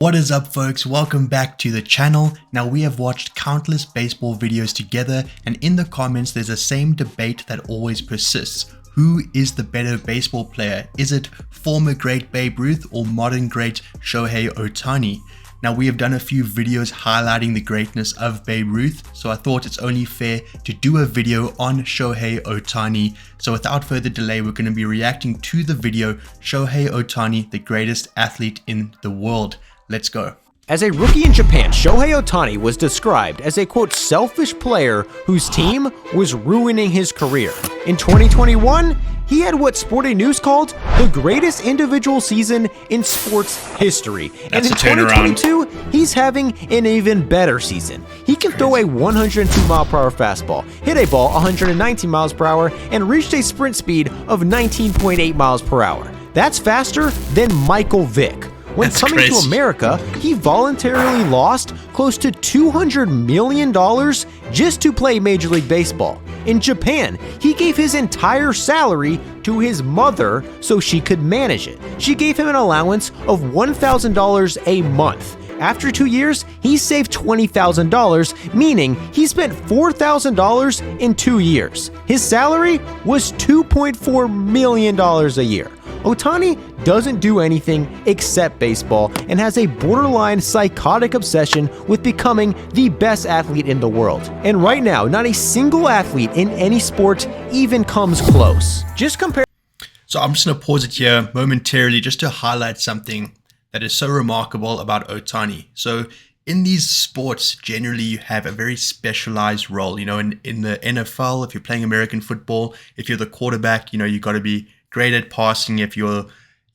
What is up, folks? Welcome back to the channel. Now, we have watched countless baseball videos together, and in the comments there's the same debate that always persists. Who is the better baseball player? Is it former great Babe Ruth or modern great Shohei Ohtani? Now, we have done a few videos highlighting the greatness of Babe Ruth, so I thought it's only fair to do a video on Shohei Ohtani. So without further delay, we're going to be reacting to the video, Shohei Ohtani, the greatest athlete in the world. Let's go. As a rookie in Japan, Shohei Ohtani was described as a quote selfish player whose team was ruining his career. In 2021, he had what Sporting News called the greatest individual season in sports history. And in 2022, he's having an even better season. He can throw a 102-mile-per-hour fastball, hit a ball 119 miles per hour, and reached a sprint speed of 19.8 miles per hour. That's faster than Michael Vick. When coming to America, he voluntarily lost close to $200 million just to play Major League Baseball. In Japan, he gave his entire salary to his mother so she could manage it. She gave him an allowance of $1,000 a month. After 2 years, he saved $20,000, meaning he spent $4,000 in 2 years. His salary was $2.4 million a year. Ohtani doesn't do anything except baseball and has a borderline psychotic obsession with becoming the best athlete in the world. And right now, not a single athlete in any sport even comes close. Just compare. So I'm just going to pause it here momentarily just to highlight something that is so remarkable about Ohtani. So in these sports, generally you have a very specialized role. You know, in the NFL, if you're playing American football, if you're the quarterback, you know, you got to be great at passing. If you're,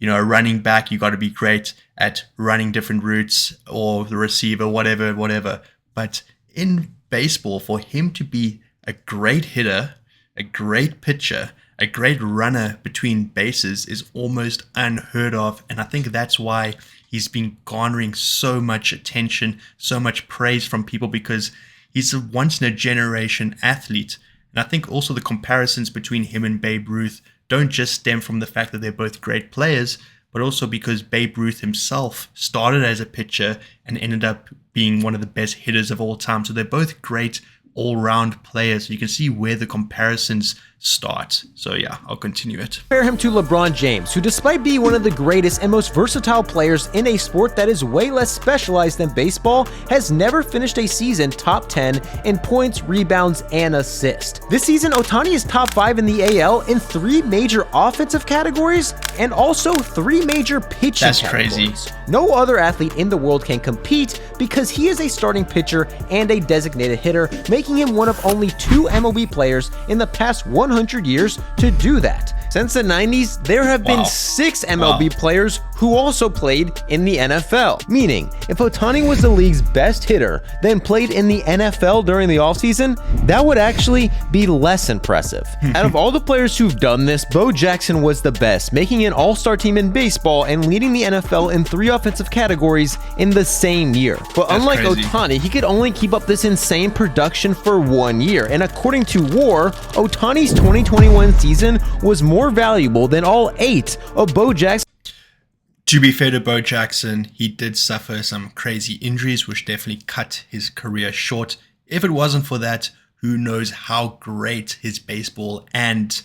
a running back, you got to be great at running different routes, or the receiver, whatever. But in baseball, for him to be a great hitter, a great pitcher, a great runner between bases is almost unheard of. And I think that's why he's been garnering so much attention, so much praise from people, because he's a once in a generation athlete. And I think also the comparisons between him and Babe Ruth don't just stem from the fact that they're both great players, but also because Babe Ruth himself started as a pitcher and ended up being one of the best hitters of all time. So they're both great all-round players. You can see where the comparisons start. So yeah, I'll continue it. Compare him to LeBron James, who despite being one of the greatest and most versatile players in a sport that is way less specialized than baseball, has never finished a season top 10 in points, rebounds, and assists. This season, Ohtani is top 5 in the AL in 3 major offensive categories and also 3 major pitching categories. That's crazy. No other athlete in the world can compete because he is a starting pitcher and a designated hitter, making him one of only 2 MLB players in the past 100 years to do that. Since the 90s, there have been 6 MLB players who also played in the NFL. Meaning, if Ohtani was the league's best hitter, then played in the NFL during the offseason, that would actually be less impressive. Out of all the players who've done this, Bo Jackson was the best, making an all-star team in baseball and leading the NFL in 3 offensive categories in the same year. But unlike Ohtani, he could only keep up this insane production for 1 year. And according to WAR, Ohtani's 2021 season was more valuable than all 8 of Bo Jackson. To be fair to Bo Jackson, he did suffer some crazy injuries, which definitely cut his career short. If it wasn't for that, who knows how great his baseball and,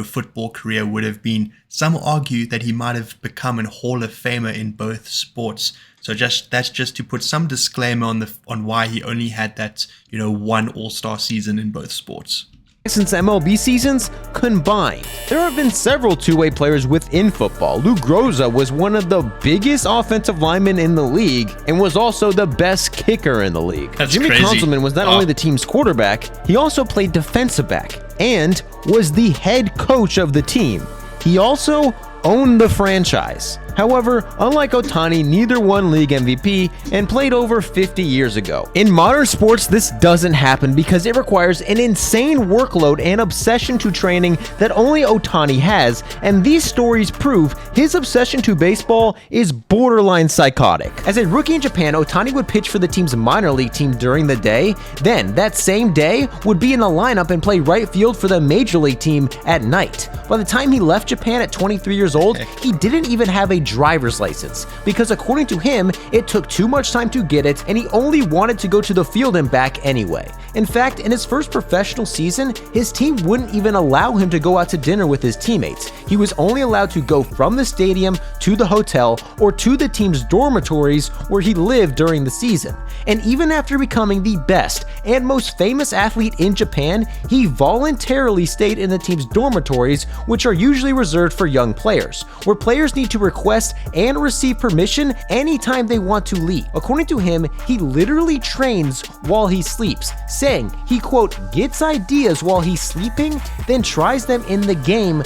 football career would have been. Some argue that he might have become a Hall of Famer in both sports. So that's just to put some disclaimer on why he only had that, 1 All-Star season in both sports. Since MLB seasons combined, there have been several two-way players within football. Lou Groza was one of the biggest offensive linemen in the league and was also the best kicker in the league. Jimmy Conzelman was not only the team's quarterback, he also played defensive back and was the head coach of the team. He also owned the franchise. However, unlike Ohtani, neither won league MVP and played over 50 years ago. In modern sports, this doesn't happen because it requires an insane workload and obsession to training that only Ohtani has, and these stories prove his obsession to baseball is borderline psychotic. As a rookie in Japan, Ohtani would pitch for the team's minor league team during the day, then that same day would be in the lineup and play right field for the major league team at night. By the time he left Japan at 23 years old, he didn't even have a driver's license, because according to him, it took too much time to get it and he only wanted to go to the field and back anyway. In fact, in his first professional season, his team wouldn't even allow him to go out to dinner with his teammates. He was only allowed to go from the stadium to the hotel or to the team's dormitories where he lived during the season. And even after becoming the best and most famous athlete in Japan, he voluntarily stayed in the team's dormitories, which are usually reserved for young players, where players need to request and receive permission anytime they want to leave. According to him, he literally trains while he sleeps, saying he, quote, gets ideas while he's sleeping, then tries them in the game.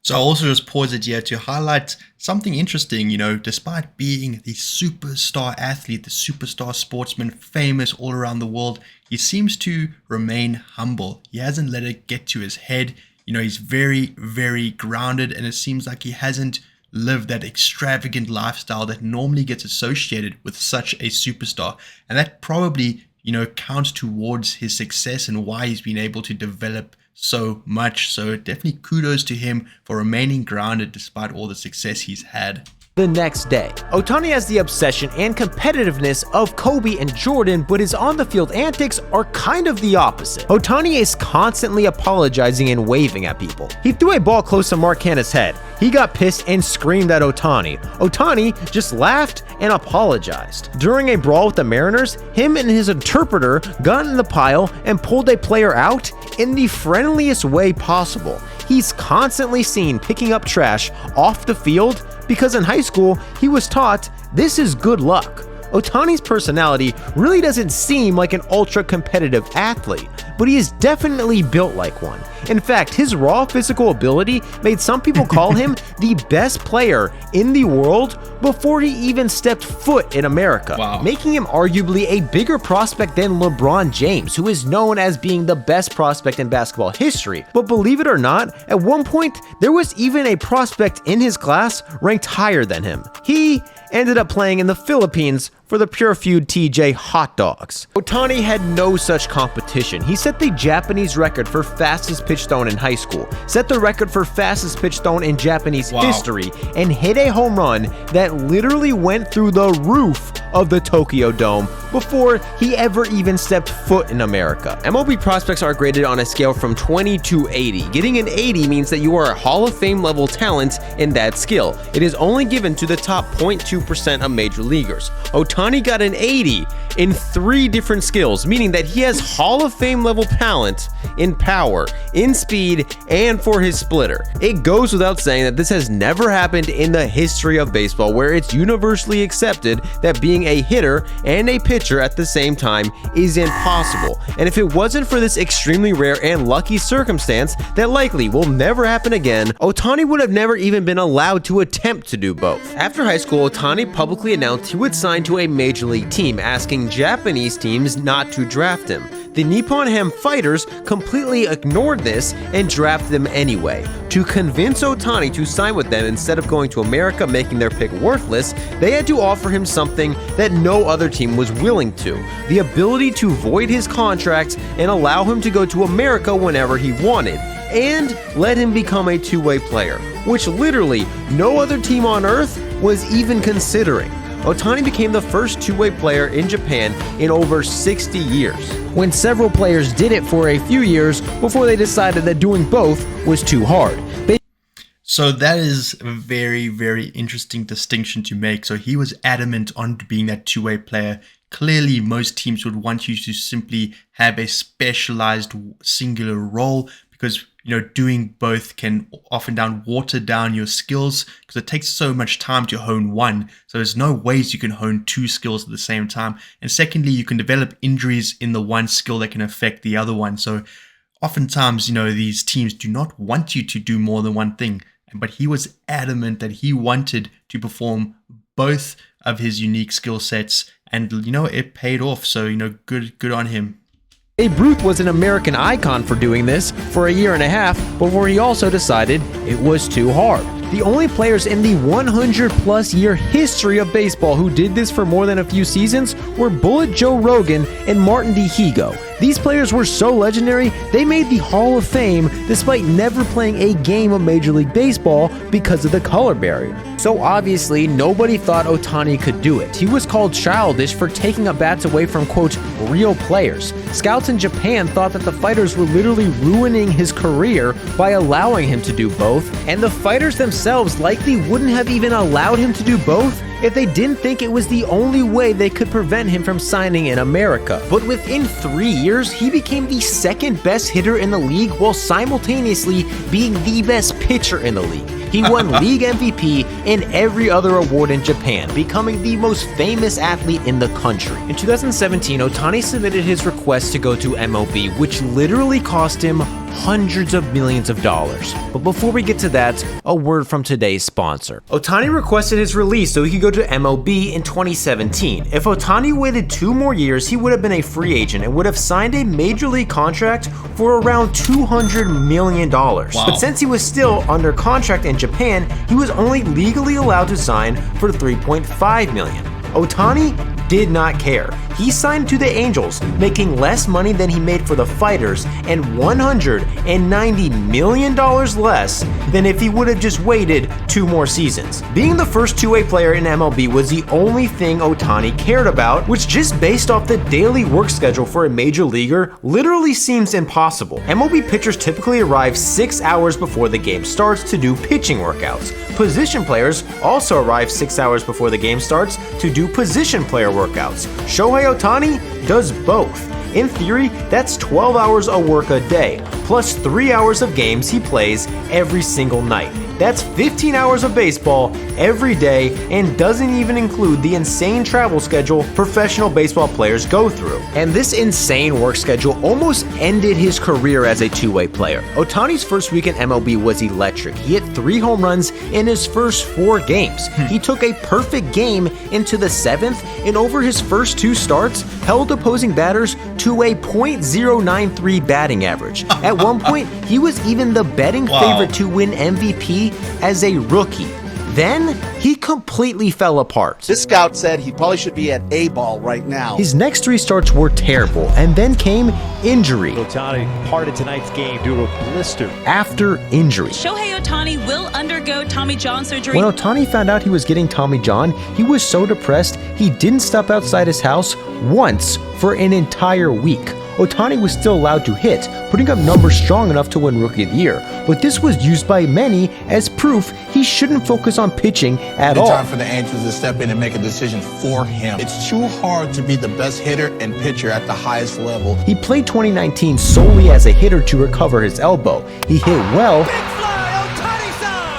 So I'll also just pause it here to highlight something interesting. Despite being the superstar athlete, the superstar sportsman, famous all around the world, he seems to remain humble. He hasn't let it get to his head. He's very, very grounded, and it seems like he hasn't lived that extravagant lifestyle that normally gets associated with such a superstar. And that probably, counts towards his success and why he's been able to develop so much. So definitely kudos to him for remaining grounded despite all the success he's had. The next day, Ohtani has the obsession and competitiveness of Kobe and Jordan, but his on-the-field antics are kind of the opposite. Ohtani is constantly apologizing and waving at people. He threw a ball close to Mark Canha's head. He got pissed and screamed at Ohtani. Ohtani just laughed and apologized. During a brawl with the Mariners, him and his interpreter got in the pile and pulled a player out in the friendliest way possible. He's constantly seen picking up trash off the field because in high school, he was taught this is good luck. Ohtani's personality really doesn't seem like an ultra-competitive athlete, but he is definitely built like one. In fact, his raw physical ability made some people call him the best player in the world before he even stepped foot in America, making him arguably a bigger prospect than LeBron James, who is known as being the best prospect in basketball history. But believe it or not, at one point, there was even a prospect in his class ranked higher than him. He ended up playing in the Philippines for the Pure Feud TJ Hot Dogs. Ohtani had no such competition. He set the Japanese record for fastest pitch thrown in high school, set the record for fastest pitch thrown in Japanese history, and hit a home run that literally went through the roof of the Tokyo Dome before he ever even stepped foot in America. MLB prospects are graded on a scale from 20 to 80. Getting an 80 means that you are a Hall of Fame level talent in that skill. It is only given to the top 0.2% of major leaguers. Ohtani got an 80 in 3 different skills, meaning that he has Hall of Fame level talent in power, in speed, and for his splitter. It goes without saying that this has never happened in the history of baseball, where it's universally accepted that being a hitter and a pitcher at the same time is impossible. And if it wasn't for this extremely rare and lucky circumstance that likely will never happen again, Ohtani would have never even been allowed to attempt to do both. After high school, Ohtani publicly announced he would sign to a major league team, asking Japanese teams not to draft him. The Nippon Ham Fighters completely ignored this and drafted him anyway. To convince Ohtani to sign with them instead of going to America, making their pick worthless, they had to offer him something that no other team was willing to: the ability to void his contract and allow him to go to America whenever he wanted, and let him become a two-way player, which literally no other team on earth was even considering. Ohtani became the first two-way player in Japan in over 60 years, when several players did it for a few years before they decided that doing both was too hard. So that is a very, very interesting distinction to make. So he was adamant on being that two-way player. Clearly, most teams would want you to simply have a specialized singular role, because doing both can often water down your skills, because it takes so much time to hone one. So there's no ways you can hone 2 skills at the same time. And secondly, you can develop injuries in the one skill that can affect the other one. So oftentimes, these teams do not want you to do more than one thing. But he was adamant that he wanted to perform both of his unique skill sets, and it paid off. So good on him. Babe Ruth was an American icon for doing this for a year and a half before he also decided it was too hard. The only players in the 100-plus year history of baseball who did this for more than a few seasons were Bullet Joe Rogan and Martin DeHigo. These players were so legendary, they made the Hall of Fame despite never playing a game of Major League Baseball because of the color barrier. So obviously, nobody thought Ohtani could do it. He was called childish for taking up bats away from, quote, real players. Scouts in Japan thought that the fighters were literally ruining his career by allowing him to do both, and the fighters themselves likely wouldn't have even allowed him to do both if they didn't think it was the only way they could prevent him from signing in America. But within 3 years, he became the second best hitter in the league while simultaneously being the best pitcher in the league. He won league MVP and every other award in Japan, becoming the most famous athlete in the country. In 2017, Ohtani submitted his request to go to MLB, which literally cost him hundreds of millions of dollars. But before we get to that, a word from today's sponsor. Ohtani requested his release so he could go to MLB in 2017. If Ohtani waited 2 more years, he would have been a free agent and would have signed a major league contract for around $200 million. Wow. But since he was still under contract in Japan, he was only legally allowed to sign for $3.5 million. Ohtani did not care. He signed to the Angels, making less money than he made for the Fighters and $190 million less than if he would have just waited 2 more seasons. Being the first two-way player in MLB was the only thing Ohtani cared about, which just based off the daily work schedule for a major leaguer literally seems impossible. MLB pitchers typically arrive 6 hours before the game starts to do pitching workouts. Position players also arrive 6 hours before the game starts to do position player workouts. Shohei Ohtani does both. In theory, that's 12 hours of work a day, plus 3 hours of games he plays every single night. That's 15 hours of baseball every day and doesn't even include the insane travel schedule professional baseball players go through. And this insane work schedule almost ended his career as a two-way player. Ohtani's first week in MLB was electric. He hit 3 home runs in his first 4 games. He took a perfect game into the 7th and over his first 2 starts held opposing batters to a .093 batting average. At one point, he was even the betting favorite to win MVP as a rookie. Then, he completely fell apart. This scout said he probably should be at A ball right now. His next 3 starts were terrible, and then came injury. Ohtani parted tonight's game due to a blister. After injury. Shohei Ohtani will undergo Tommy John surgery. When Ohtani found out he was getting Tommy John, he was so depressed he didn't step outside his house once for an entire week. Ohtani was still allowed to hit, putting up numbers strong enough to win Rookie of the Year, but this was used by many as proof he shouldn't focus on pitching at all. It's time for the Angels to step in and make a decision for him. It's too hard to be the best hitter and pitcher at the highest level. He played 2019 solely as a hitter to recover his elbow. He hit well,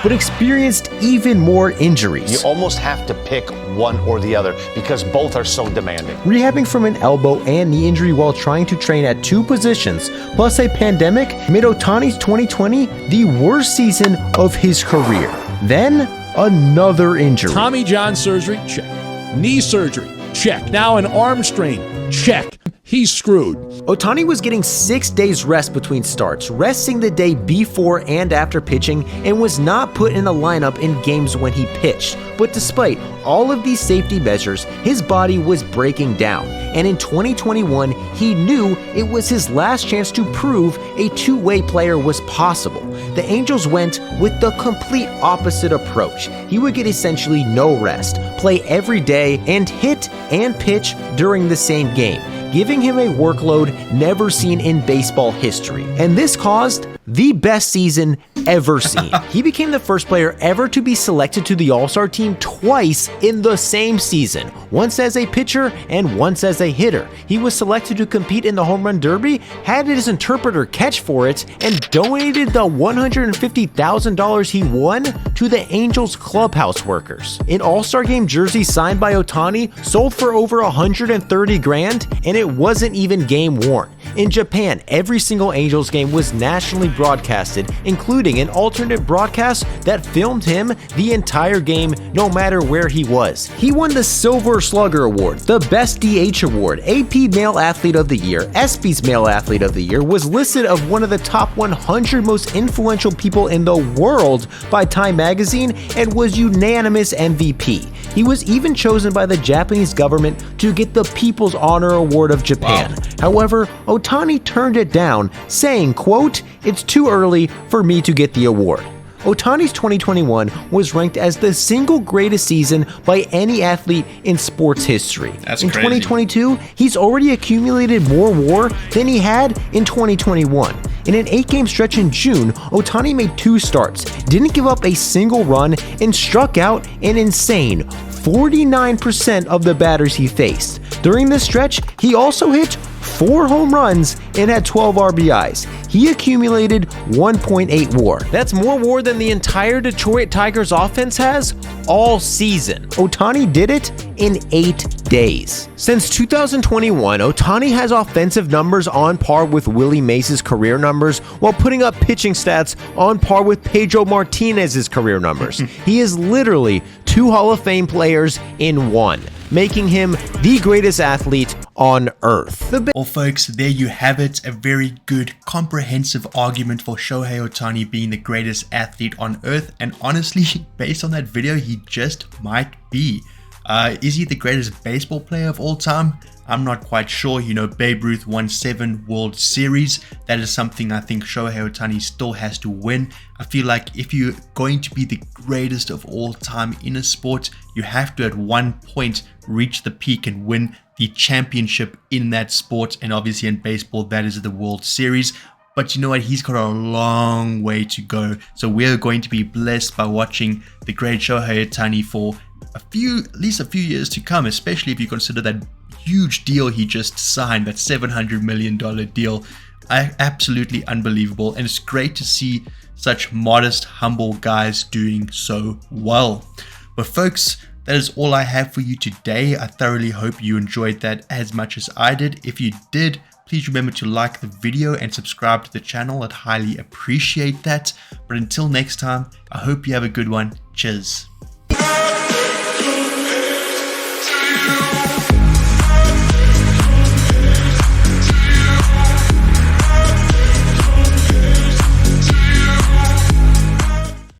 but experienced even more injuries. You almost have to pick one or the other because both are so demanding. Rehabbing from an elbow and knee injury while trying to train at 2 positions, plus a pandemic, made Ohtani's 2020 the worst season of his career. Then, another injury. Tommy John surgery, check. Knee surgery, check. Now an arm strain, check. He's screwed. Ohtani was getting 6 days rest between starts, resting the day before and after pitching, and was not put in the lineup in games when he pitched. But despite all of these safety measures, his body was breaking down, and in 2021, he knew it was his last chance to prove a two-way player was possible. The Angels went with the complete opposite approach. He would get essentially no rest, play every day, and hit and pitch during the same game, giving him a workload never seen in baseball history. And this caused the best season ever seen. He became the first player ever to be selected to the All-Star team twice in the same season, once as a pitcher and once as a hitter. He was selected to compete in the Home Run Derby, had his interpreter catch for it, and donated the $150,000 he won to the Angels clubhouse workers. An All-Star Game jersey signed by Ohtani sold for over $130,000, and it wasn't even game worn. In Japan, every single Angels game was nationally broadcasted, including an alternate broadcast that filmed him the entire game no matter where he was. He won the Silver Slugger Award, the Best DH Award, AP Male Athlete of the Year, ESPY's Male Athlete of the Year, was listed of one of the top 100 most influential people in the world by Time Magazine, and was unanimous MVP. He was even chosen by the Japanese government to get the People's Honor Award of Japan. Wow. However, Ohtani turned it down, saying, quote, "It's too early for me to get the award." Ohtani's 2021 was ranked as the single greatest season by any athlete in sports history. That's in crazy. 2022, he's already accumulated more WAR than he had in 2021. In an 8-game stretch in June, Ohtani made 2 starts, didn't give up a single run, and struck out an insane 49% of the batters he faced. During this stretch, he also hit 4 home runs and had 12 RBIs. He accumulated 1.8 WAR. That's more WAR than the entire Detroit Tigers offense has all season. Ohtani did it in 8 days. Since 2021, Ohtani has offensive numbers on par with Willie Mays' career numbers, while putting up pitching stats on par with Pedro Martinez's career numbers. He is literally 2 Hall of Fame players in one, making him the greatest athlete on earth. Well, folks, there you have it. A very good, comprehensive argument for Shohei Ohtani being the greatest athlete on earth. And honestly, based on that video, he just might be. Is he the greatest baseball player of all time? I'm not quite sure. You know, Babe Ruth won 7 World Series. That is something I think Shohei Ohtani still has to win. I feel like if you're going to be the greatest of all time in a sport, you have to at one point reach the peak and win the championship in that sport. And obviously in baseball, that is the World Series. But you know what? He's got a long way to go. So we're going to be blessed by watching the great Shohei Ohtani for at least a few years to come, especially if you consider that huge deal he just signed, that $700 million deal. Absolutely unbelievable. And it's great to see such modest, humble guys doing so well. But folks, that is all I have for you today. I thoroughly hope you enjoyed that as much as I did. If you did, please remember to like the video and subscribe to the channel. I'd highly appreciate that. But until next time, I hope you have a good one. Cheers.